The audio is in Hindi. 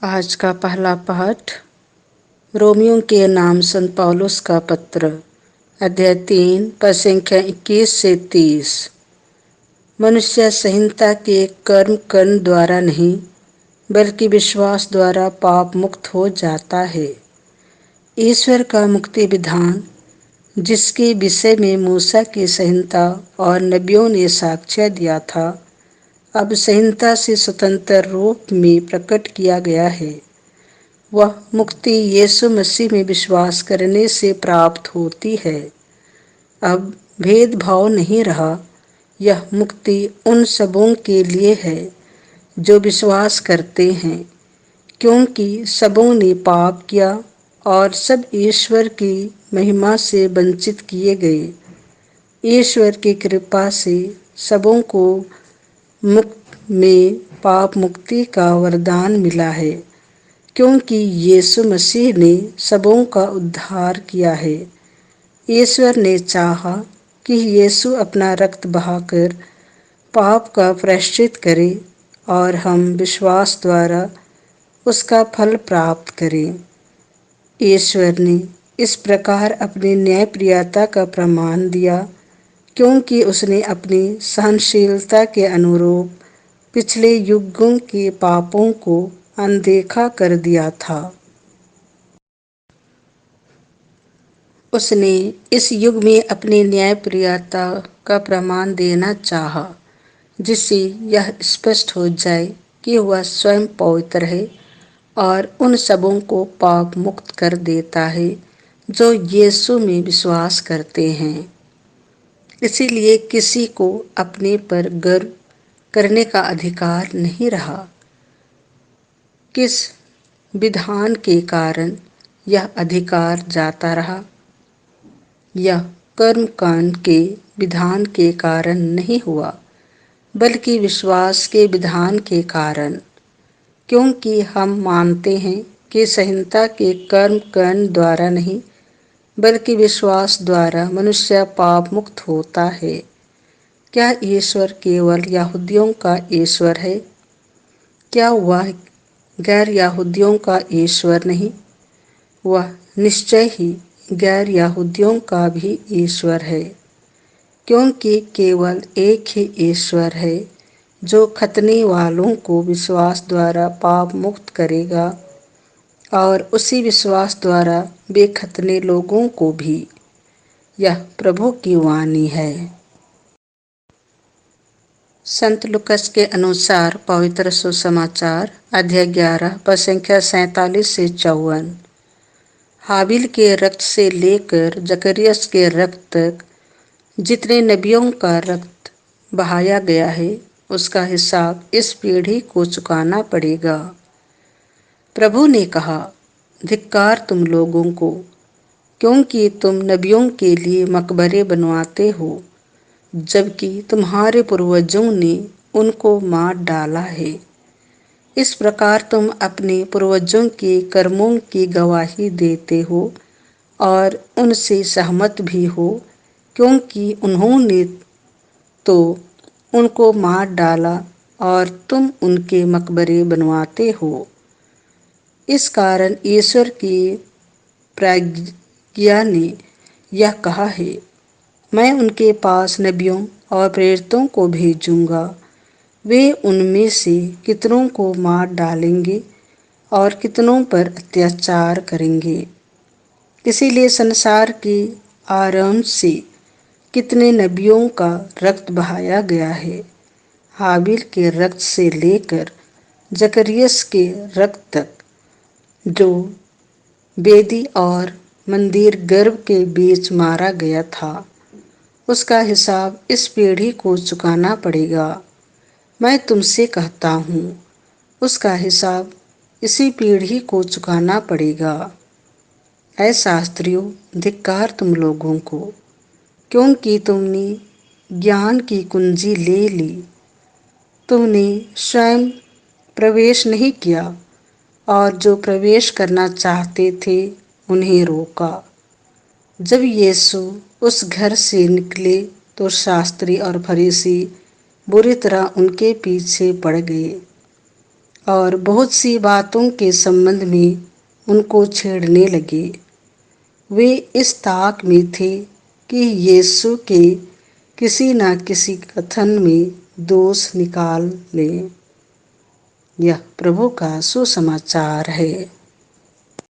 आज का पहला पाठ रोमियो के नाम संत पौलुस का पत्र, अध्याय 3, पद संख्या 21 से 30। मनुष्य संहिता के कर्म करने द्वारा नहीं बल्कि विश्वास द्वारा पाप मुक्त हो जाता है। ईश्वर का मुक्ति विधान, जिसके विषय में मूसा की संहिता और नबियों ने साक्ष्य दिया था, अब संहिता से स्वतंत्र रूप में प्रकट किया गया है। वह मुक्ति यीशु मसीह में विश्वास करने से प्राप्त होती है। अब भेदभाव नहीं रहा। यह मुक्ति उन सबों के लिए है जो विश्वास करते हैं, क्योंकि सबों ने पाप किया और सब ईश्वर की महिमा से वंचित किए गए। ईश्वर की कृपा से सबों को मुक्त में पाप मुक्ति का वरदान मिला है, क्योंकि यीशु मसीह ने सबों का उद्धार किया है। ईश्वर ने चाहा कि यीशु अपना रक्त बहाकर पाप का प्रायश्चित करे और हम विश्वास द्वारा उसका फल प्राप्त करें। ईश्वर ने इस प्रकार अपनी न्यायप्रियता का प्रमाण दिया, क्योंकि उसने अपनी सहनशीलता के अनुरूप पिछले युगों के पापों को अनदेखा कर दिया था। उसने इस युग में अपनी न्यायप्रियता का प्रमाण देना चाहा, जिससे यह स्पष्ट हो जाए कि वह स्वयं पवित्र है और उन सबों को पाप मुक्त कर देता है जो यीशु में विश्वास करते हैं। इसीलिए किसी को अपने पर गर्व करने का अधिकार नहीं रहा। किस विधान के कारण यह अधिकार जाता रहा? यह कर्मकांड के विधान के कारण नहीं हुआ, बल्कि विश्वास के विधान के कारण, क्योंकि हम मानते हैं कि संहिता के कर्मकांड द्वारा नहीं बल्कि विश्वास द्वारा मनुष्य पाप मुक्त होता है। क्या ईश्वर केवल यहूदियों का ईश्वर है? क्या वह गैर यहूदियों का ईश्वर नहीं? वह निश्चय ही गैर यहूदियों का भी ईश्वर है, क्योंकि केवल एक ही ईश्वर है जो खतने वालों को विश्वास द्वारा पाप मुक्त करेगा और उसी विश्वास द्वारा बेखतने लोगों को भी। यह प्रभु की वाणी है। संत लुकस के अनुसार पवित्र सुसमाचार, अध्याय 11, पद संख्या 47 से 54। हाबिल के रक्त से लेकर जकरियस के रक्त तक जितने नबियों का रक्त बहाया गया है, उसका हिसाब इस पीढ़ी को चुकाना पड़ेगा। प्रभु ने कहा, धिक्कार तुम लोगों को, क्योंकि तुम नबियों के लिए मकबरे बनवाते हो, जबकि तुम्हारे पूर्वजों ने उनको मार डाला है। इस प्रकार तुम अपने पूर्वजों के कर्मों की गवाही देते हो और उनसे सहमत भी हो, क्योंकि उन्होंने तो उनको मार डाला और तुम उनके मकबरे बनवाते हो। इस कारण ईश्वर की प्रज्ञा ने यह कहा है, मैं उनके पास नबियों और प्रेरितों को भेजूंगा। वे उनमें से कितनों को मार डालेंगे और कितनों पर अत्याचार करेंगे। इसीलिए संसार के आरंभ से कितने नबियों का रक्त बहाया गया है। हाबिल के रक्त से लेकर जकरियस के रक्त तक, जो वेदी और मंदिर गर्भ के बीच मारा गया था, उसका हिसाब इस पीढ़ी को चुकाना पड़ेगा। मैं तुमसे कहता हूँ, उसका हिसाब इसी पीढ़ी को चुकाना पड़ेगा। ऐ शास्त्रियों, धिक्कार तुम लोगों को, क्योंकि तुमने ज्ञान की कुंजी ले ली। तुमने स्वयं प्रवेश नहीं किया और जो प्रवेश करना चाहते थे उन्हें रोका। जब यीशु उस घर से निकले तो शास्त्री और फरीसी बुरी तरह उनके पीछे पड़ गए। और बहुत सी बातों के संबंध में उनको छेड़ने लगे। वे इस ताक में थे कि यीशु के किसी न किसी कथन में दोष निकाल लें। यह प्रभु का सुसमाचार है।